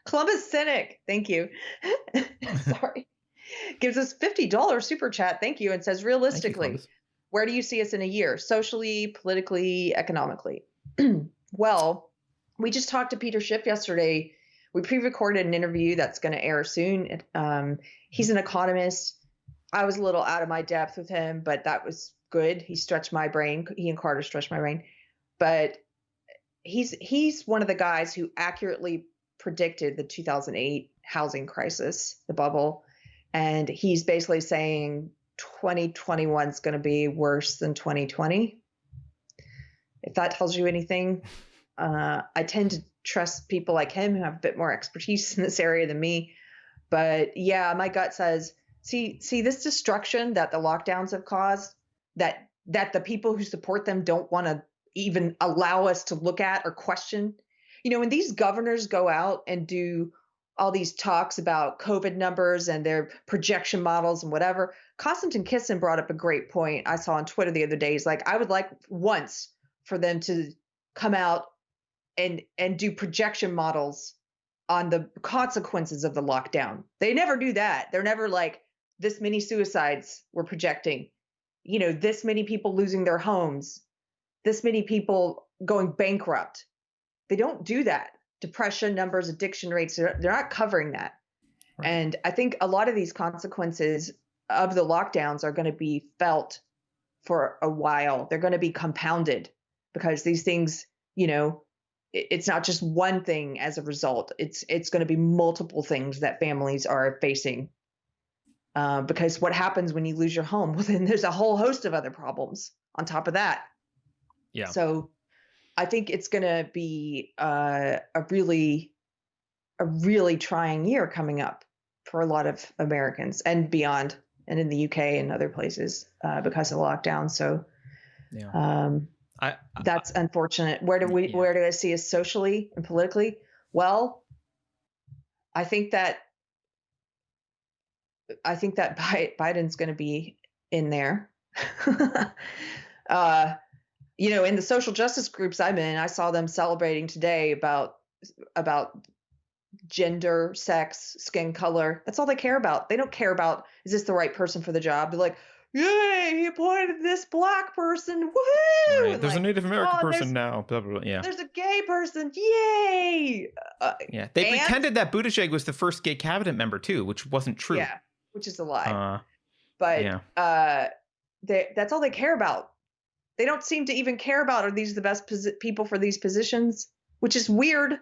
Columbus Cynic, thank you. Sorry. Gives us $50 super chat, thank you, and says, Thank you, realistically, Columbus. where do you see us in a year? Socially, politically, economically? Well, we just talked to Peter Schiff yesterday. We pre-recorded an interview that's going to air soon. He's an economist. I was a little out of my depth with him, but that was good. He stretched my brain. He and Carter stretched my brain. But he's one of the guys who accurately predicted the 2008 housing crisis, the bubble. And he's basically saying 2021 is going to be worse than 2020. If that tells you anything, I tend to trust people like him who have a bit more expertise in this area than me. But yeah, my gut says, see this destruction that the lockdowns have caused, that the people who support them don't want to even allow us to look at or question. You know, when these governors go out and do all these talks about COVID numbers and their projection models and whatever, Konstantin Kisin brought up a great point I saw on Twitter the other day. He's like, I would like once for them to come out and do projection models on the consequences of the lockdown. They never do that. They're never like, this many suicides we're projecting, you know, this many people losing their homes, this many people going bankrupt. They don't do that. Depression numbers, addiction rates, they're not covering that. Right. And I think a lot of these consequences of the lockdowns are going to be felt for a while. They're going to be compounded because these things, you know, it's not just one thing as a result. It's going to be multiple things that families are facing. Because what happens when you lose your home? Well, then there's a whole host of other problems on top of that. Yeah. So I think it's going to be a really trying year coming up for a lot of Americans and beyond, and in the UK and other places because of lockdown. So yeah. That's unfortunate. Where do I see us socially and politically? Well, I think that Biden's going to be in there. You know, in the social justice groups I'm in, I saw them celebrating today about gender, sex, skin color. That's all they care about. They don't care about, is this the right person for the job? They're like, yay, he appointed this black person. Woohoo! Right. There's like, a Native American person now. Blah, blah, blah. Yeah. There's a gay person. Yay! Yeah. They pretended that Buttigieg was the first gay cabinet member too, which wasn't true. Yeah, which is a lie. But that's all they care about. They don't seem to even care about, are these the best people for these positions? Which is weird.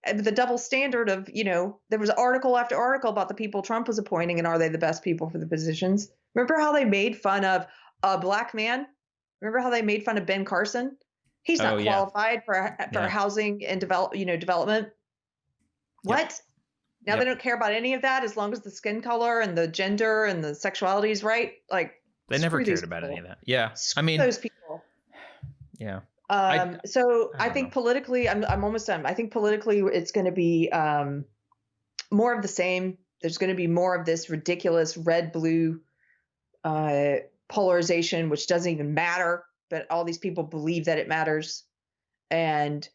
The double standard of, you know, there was article after article about the people Trump was appointing and are they the best people for the positions? Remember how they made fun of a black man? Remember how they made fun of Ben Carson? He's not qualified for housing and development. What? Now they don't care about any of that as long as the skin color and the gender and the sexuality is right. Like, they never cared about any of that. Yeah. I mean, those people. Yeah. I think politically, I'm almost done. I think politically it's going to be more of the same. There's going to be more of this ridiculous red-blue polarization, which doesn't even matter, but all these people believe that it matters. And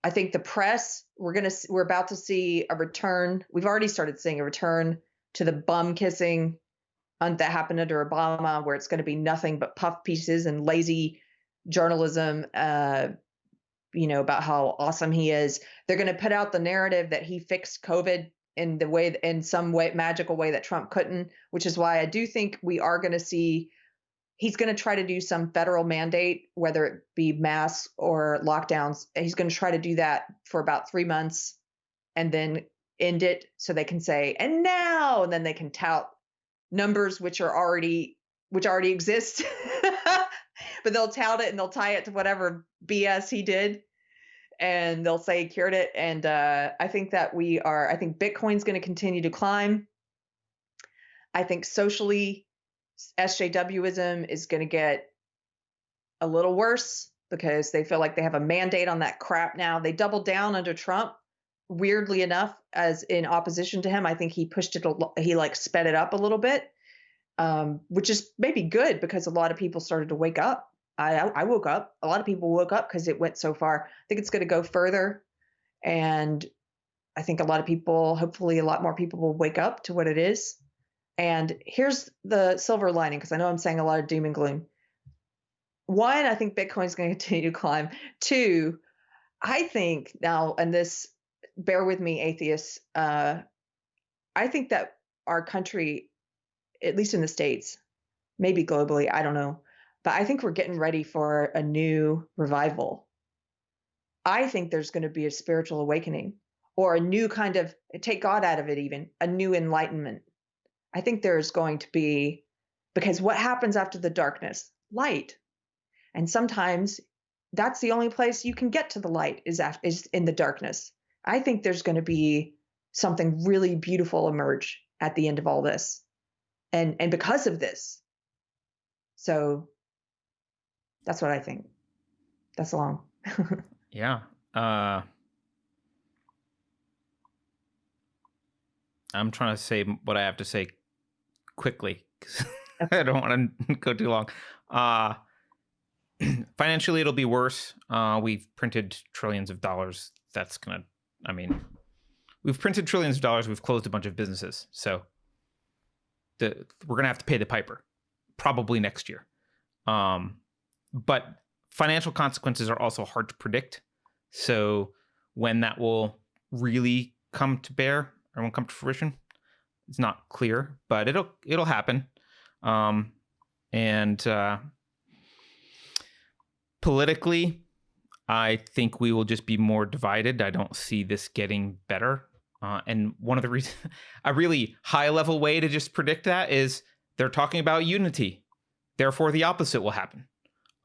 I think the press, we're about to see a return. We've already started seeing a return to the bum kissing that happened under Obama, where it's going to be nothing but puff pieces and lazy journalism, about how awesome he is. They're going to put out the narrative that he fixed COVID in some way, magical way that Trump couldn't, which is why I do think we are going to see, he's going to try to do some federal mandate, whether it be masks or lockdowns. He's going to try to do that for about 3 months and then end it so they can say, and now, and then they can tout numbers which already exist. But they'll tout it and they'll tie it to whatever BS he did. And they'll say he cured it. And I think Bitcoin's going to continue to climb. I think socially, SJWism is going to get a little worse because they feel like they have a mandate on that crap now. They doubled down under Trump, weirdly enough, as in opposition to him. I think he pushed it, he sped it up a little bit. which is maybe good because a lot of people started to wake up. I woke up. A lot of people woke up because it went so far. I think it's going to go further. And I think a lot of people, hopefully a lot more people will wake up to what it is. And here's the silver lining, because I know I'm saying a lot of doom and gloom. One, I think Bitcoin's going to continue to climb. Two, I think now, and this, bear with me, atheists, I think that our country, at least in the States, maybe globally, I don't know, but I think we're getting ready for a new revival. I think there's going to be a spiritual awakening, or a new kind of, take God out of it even, a new enlightenment. I think there's going to be, because what happens after the darkness? Light. And sometimes that's the only place you can get to the light is in the darkness. I think there's going to be something really beautiful emerge at the end of all this. And because of this. So that's what I think. That's long. Yeah. I'm trying to say what I have to say quickly, because I don't want to go too long. Financially, it'll be worse. We've printed trillions of dollars. We've printed trillions of dollars. We've closed a bunch of businesses. So we're going to have to pay the piper probably next year. But financial consequences are also hard to predict. So when that will really come to bear or won't come to fruition, it's not clear, but it'll happen. Politically, I think we will just be more divided. I don't see this getting better. And one of the reasons, a really high level way to just predict that is they're talking about unity. Therefore, the opposite will happen.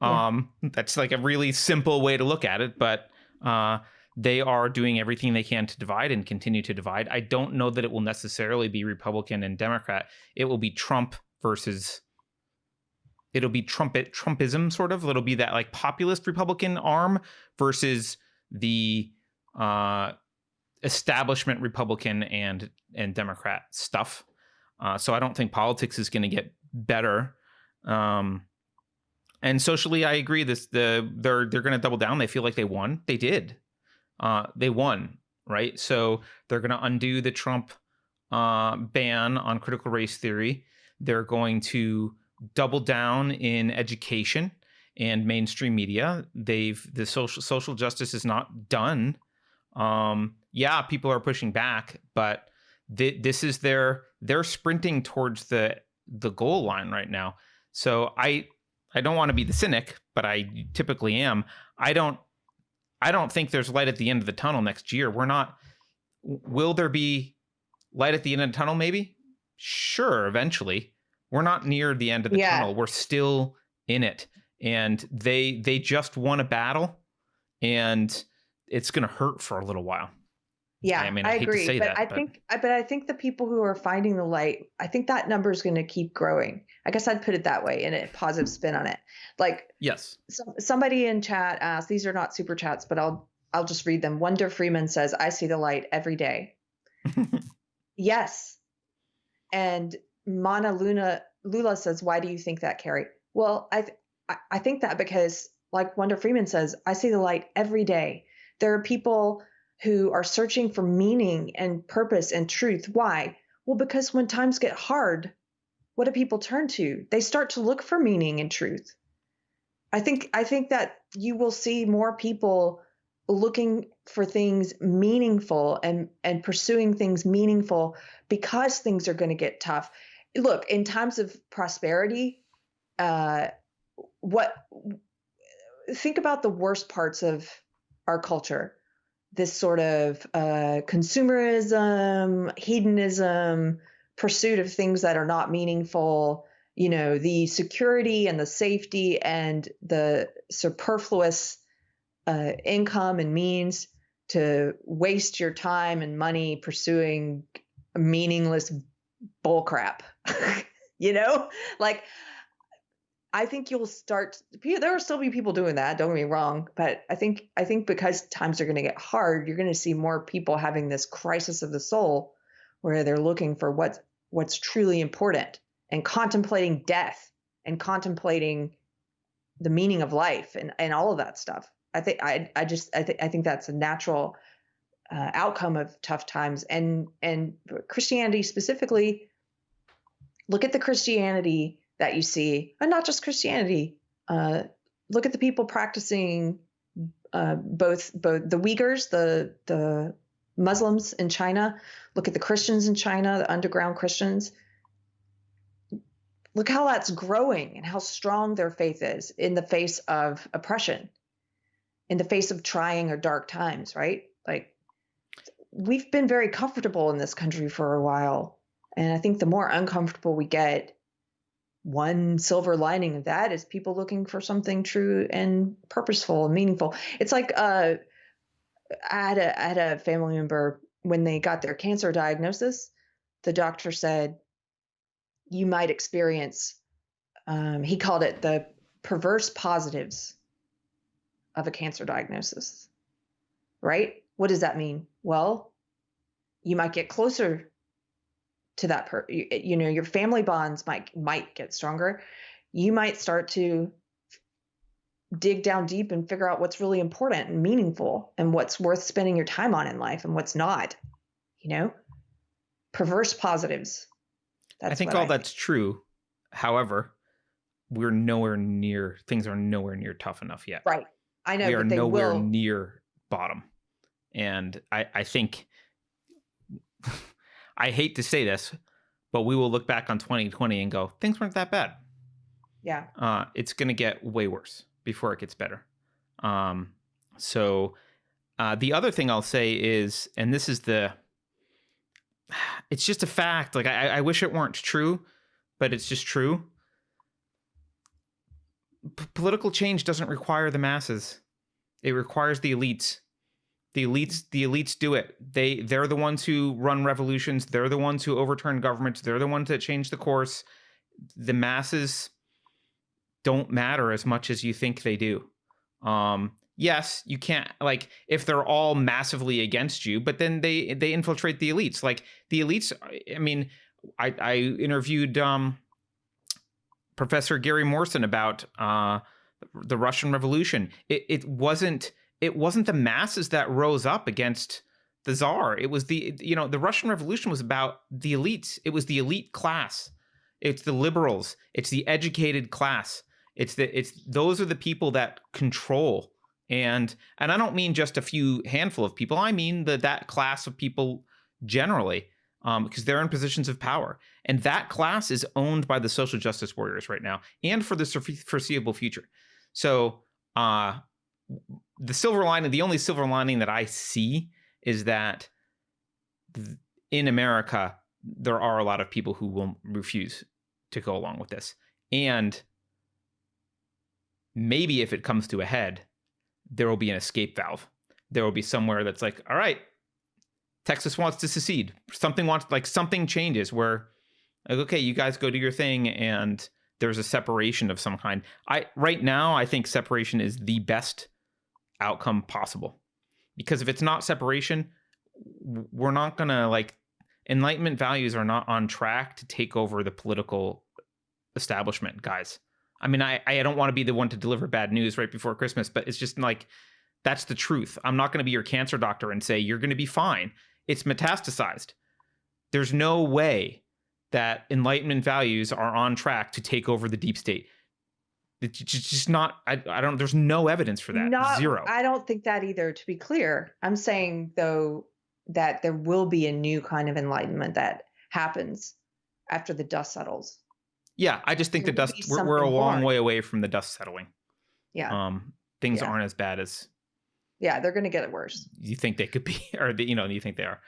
Yeah. That's like a really simple way to look at it, but they are doing everything they can to divide and continue to divide. I don't know that it will necessarily be Republican and Democrat. It will be Trump versus, it'll be Trumpism sort of. It'll be that like populist Republican arm versus the establishment Republican and Democrat stuff. So I don't think politics is going to get better. And socially, I agree. They're going to double down. They feel like they won. They did. They won, right? So they're going to undo the Trump ban on critical race theory. They're going to double down in education and mainstream media. The social justice is not done. Yeah, people are pushing back, but this is they're sprinting towards the goal line right now. So I don't want to be the cynic, but I typically am. I don't think there's light at the end of the tunnel next year. Will there be light at the end of the tunnel? Maybe. Sure, eventually. We're not near the end of the tunnel. We're still in it. And they just won a battle, and it's going to hurt for a little while. Yeah, I hate agree. To say but I think the people who are finding the light, I think that number is going to keep growing. I guess I'd put it that way, in a positive spin on it. Like, yes, somebody in chat asked, these are not super chats, but I'll just read them. Wonder Freeman says, "I see the light every day." Yes. And Mana Lula says, "Why do you think that, Carrie?" Well, I think that because, like Wonder Freeman says, I see the light every day. There are people who are searching for meaning and purpose and truth. Why? Well, because when times get hard, what do people turn to? They start to look for meaning and truth. I think that you will see more people looking for things meaningful and pursuing things meaningful because things are going to get tough. Look, in times of prosperity, think about the worst parts of our culture. This sort of consumerism, hedonism, pursuit of things that are not meaningful, the security and the safety and the superfluous income and means to waste your time and money pursuing meaningless bullcrap. Like, I think there will still be people doing that. Don't get me wrong. But I think because times are going to get hard, you're going to see more people having this crisis of the soul where they're looking for what's truly important. and contemplating death and contemplating the meaning of life and all of that stuff. I think that's a natural outcome of tough times. And Christianity specifically, look at the Christianity that you see, and not just Christianity. Look at the people practicing both the Uyghurs, the Muslims in China. Look at the Christians in China, the underground Christians. Look how that's growing and how strong their faith is in the face of oppression, in the face of trying or dark times, right? Like, we've been very comfortable in this country for a while. And I think the more uncomfortable we get, one silver lining of that is people looking for something true and purposeful and meaningful. It's like I had a family member, when they got their cancer diagnosis, the doctor said, you might experience, he called it the perverse positives of a cancer diagnosis, right? What does that mean? Well, you might get closer to that your family bonds might get stronger. You might start to dig down deep and figure out what's really important and meaningful and what's worth spending your time on in life and what's not, perverse positives. I think all that's true. However, things are nowhere near tough enough yet. Right. I know, we are but they nowhere will near bottom. And I think, I hate to say this, but we will look back on 2020 and go, things weren't that bad. Yeah. It's going to get way worse before it gets better. So the other thing I'll say is, and this is it's just a fact. Like, I wish it weren't true, but it's just true. Political change doesn't require the masses. It requires the elites. The elites do it. They're the ones who run revolutions. They're the ones who overturn governments. They're the ones that change the course. The masses don't matter as much as you think they do. Yes, you can't, like, if they're all massively against you, but then they infiltrate the elites. Like, the elites, I mean, I interviewed Professor Gary Morrison about the Russian Revolution. It wasn't the masses that rose up against the Tsar. It was the Russian Revolution was about the elites. It was the elite class. It's the liberals. It's the educated class. It's those are the people that control. And I don't mean just a handful of people. I mean that class of people generally, because they're in positions of power. And that class is owned by the social justice warriors right now, and for the foreseeable future. So the only silver lining that I see is that in America, there are a lot of people who will refuse to go along with this. And maybe if it comes to a head, there will be an escape valve. There will be somewhere that's like, all right, Texas wants to secede. Something changes where, like, okay, you guys go do your thing, and there's a separation of some kind. Right now, I think separation is the best outcome possible, because if it's not separation, we're not gonna, Enlightenment values are not on track to take over the political establishment, guys. I mean, I don't want to be the one to deliver bad news right before Christmas, but it's just like, that's the truth. I'm not going to be your cancer doctor and say, you're going to be fine. It's metastasized. There's no way that Enlightenment values are on track to take over the deep state. It's just not, there's no evidence for that. Zero. I don't think that either, to be clear. I'm saying, though, that there will be a new kind of enlightenment that happens after the dust settles. Yeah, I just think the dust, we're a long way away from the dust settling. Yeah. Things aren't as bad as. Yeah, they're going to get it worse. You think they could be, or you think they are.